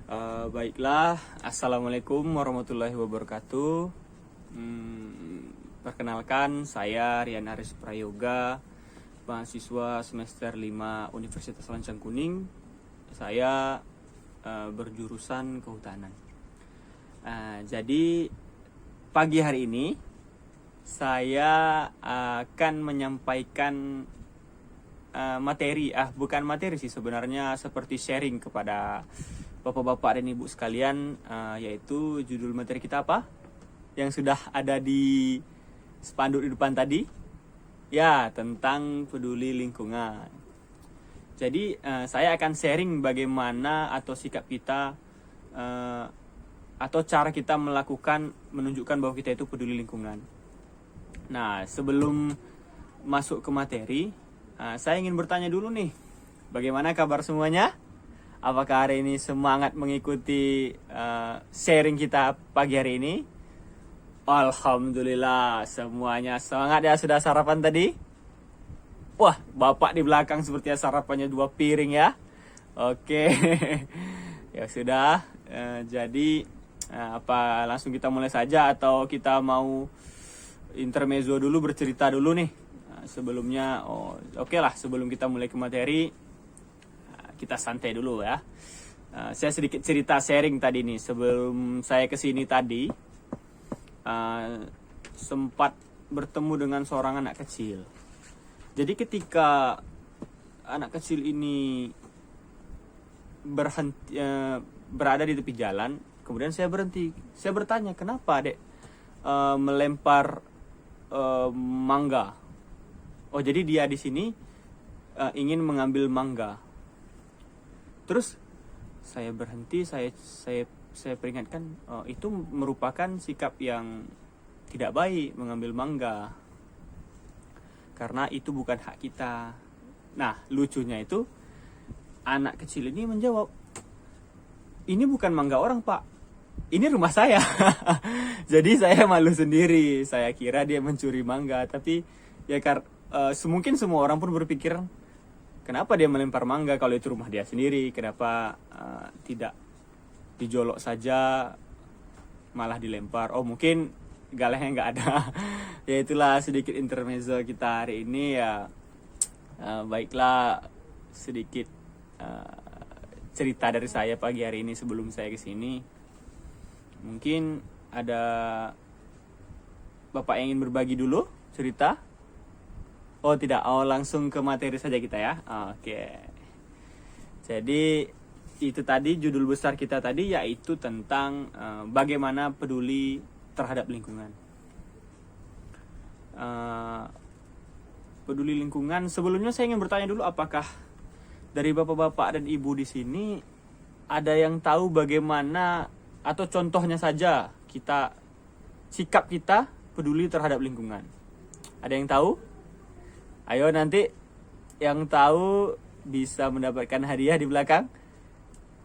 Baiklah, Assalamualaikum warahmatullahi wabarakatuh. Perkenalkan, saya Rian Aris Prayoga, mahasiswa semester 5 Universitas Lancang Kuning. Saya berjurusan kehutanan. Jadi pagi hari ini saya akan menyampaikan bukan materi sih sebenarnya, seperti sharing kepada bapak-bapak dan ibu sekalian, yaitu judul materi kita apa? Yang sudah ada di spanduk di depan tadi. Ya, tentang peduli lingkungan. Jadi saya akan sharing bagaimana atau sikap kita atau cara kita menunjukkan bahwa kita itu peduli lingkungan. Nah, sebelum masuk ke materi, saya ingin bertanya dulu nih, bagaimana kabar semuanya? Apakah hari ini semangat mengikuti sharing kita pagi hari ini? Alhamdulillah, semuanya semangat ya. Sudah sarapan tadi? Wah, bapak di belakang sepertinya sarapannya 2 piring ya. Oke. Ya sudah, jadi langsung kita mulai saja atau kita mau intermezzo dulu, bercerita dulu nih? Sebelumnya, sebelum kita mulai ke materi, kita santai dulu ya. Saya sedikit cerita sharing tadi nih. Sebelum saya kesini tadi, sempat bertemu dengan seorang anak kecil. Jadi ketika anak kecil ini berada di tepi jalan, kemudian saya berhenti. Saya bertanya, kenapa adek melempar mangga? Oh, jadi dia di sini ingin mengambil mangga. Terus saya berhenti, saya peringatkan, itu merupakan sikap yang tidak baik mengambil mangga, karena itu bukan hak kita. Nah, lucunya itu anak kecil ini menjawab, ini bukan mangga orang, Pak, ini rumah saya. Jadi saya malu sendiri. Saya kira dia mencuri mangga, tapi ya mungkin semua orang pun berpikir, kenapa dia melempar mangga kalau itu rumah dia sendiri? Kenapa tidak dijolok saja, malah dilempar? Oh, mungkin galahnya nggak ada. Ya itulah sedikit intermezzo kita hari ini ya. Baiklah, sedikit cerita dari saya pagi hari ini sebelum saya kesini. Mungkin ada bapak yang ingin berbagi dulu cerita? Oh tidak, langsung ke materi saja kita ya. Oke. Jadi itu tadi judul besar kita tadi, yaitu tentang bagaimana peduli terhadap lingkungan. Peduli lingkungan. Sebelumnya saya ingin bertanya dulu, apakah dari bapak-bapak dan ibu di sini ada yang tahu bagaimana atau contohnya saja sikap kita peduli terhadap lingkungan? Ada yang tahu? Ayo, nanti yang tahu bisa mendapatkan hadiah di belakang.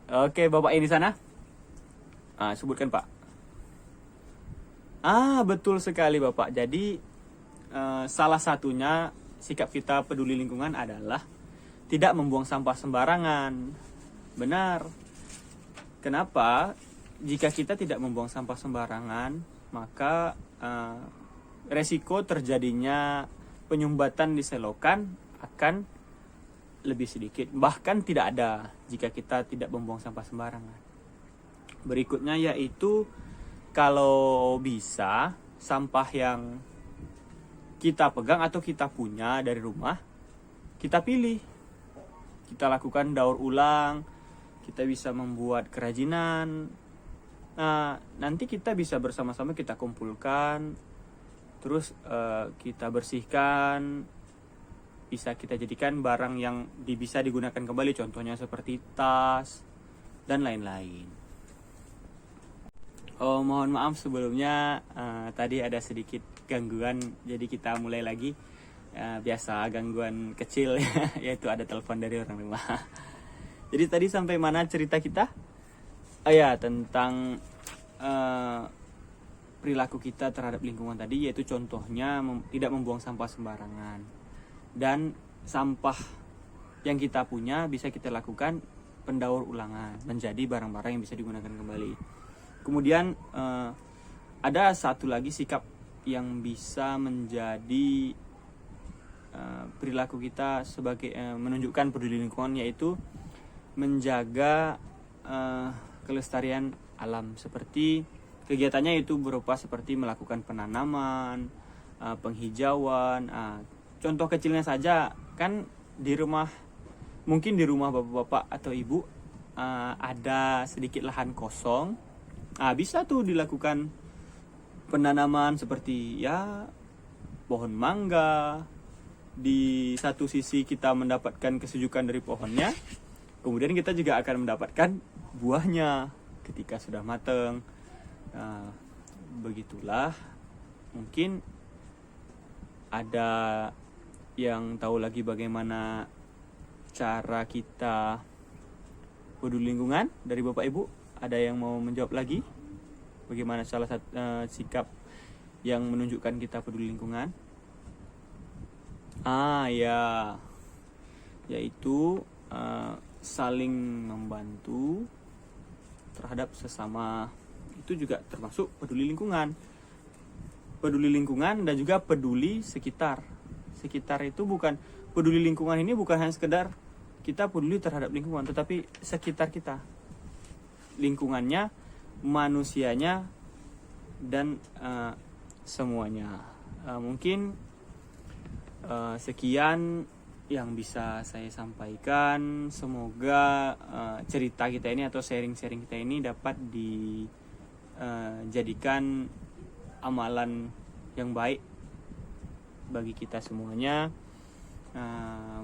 Oke, bapak ini di sana. Sebutkan, Pak. Betul sekali, Bapak. Jadi salah satunya sikap kita peduli lingkungan adalah tidak membuang sampah sembarangan. Benar. Kenapa? Jika kita tidak membuang sampah sembarangan, maka resiko terjadinya penyumbatan di selokan akan lebih sedikit, bahkan tidak ada, jika kita tidak membuang sampah sembarangan. Berikutnya yaitu, kalau bisa sampah yang kita pegang atau kita punya dari rumah, kita pilih, kita lakukan daur ulang, kita bisa membuat kerajinan. Nah, nanti kita bisa bersama-sama kita kumpulkan, terus kita bersihkan, bisa kita jadikan barang yang bisa digunakan kembali, contohnya seperti tas dan lain-lain. Mohon maaf sebelumnya, tadi ada sedikit gangguan, jadi kita mulai lagi. Biasa gangguan kecil yaitu ada telepon dari orang rumah. Jadi tadi sampai mana cerita kita? Tentang perilaku kita terhadap lingkungan tadi, yaitu contohnya tidak membuang sampah sembarangan. Dan sampah yang kita punya bisa kita lakukan pendaur ulangan menjadi barang-barang yang bisa digunakan kembali. Kemudian ada satu lagi sikap yang bisa menjadi perilaku kita sebagai menunjukkan peduli lingkungan, yaitu menjaga kelestarian alam. Seperti kegiatannya itu berupa seperti melakukan penanaman, penghijauan. Contoh kecilnya saja kan di rumah, mungkin di rumah bapak-bapak atau ibu ada sedikit lahan kosong, bisa tuh dilakukan penanaman seperti ya pohon mangga. Di satu sisi kita mendapatkan kesejukan dari pohonnya, kemudian kita juga akan mendapatkan buahnya ketika sudah matang. Begitulah. Mungkin ada yang tahu lagi bagaimana cara kita peduli lingkungan dari Bapak Ibu? Ada yang mau menjawab lagi? Bagaimana salah satu sikap yang menunjukkan kita peduli lingkungan? Ya, yaitu saling membantu terhadap sesama. Itu juga termasuk peduli lingkungan. Peduli lingkungan dan juga peduli sekitar. Sekitar itu bukan, peduli lingkungan ini bukan hanya sekedar kita peduli terhadap lingkungan, tetapi sekitar kita, lingkungannya, manusianya, dan semuanya. Mungkin sekian yang bisa saya sampaikan. Semoga cerita kita ini atau sharing-sharing kita ini dapat dijadikan amalan yang baik bagi kita semuanya.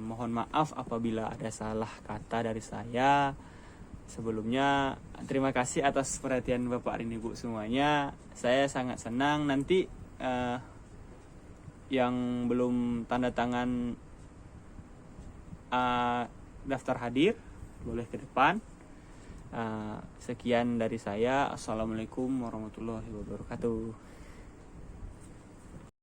Mohon maaf apabila ada salah kata dari saya. Sebelumnya terima kasih atas perhatian Bapak dan Ibu semuanya. Saya sangat senang. Nanti yang belum tanda tangan daftar hadir boleh ke depan. Sekian dari saya. Assalamualaikum warahmatullahi wabarakatuh.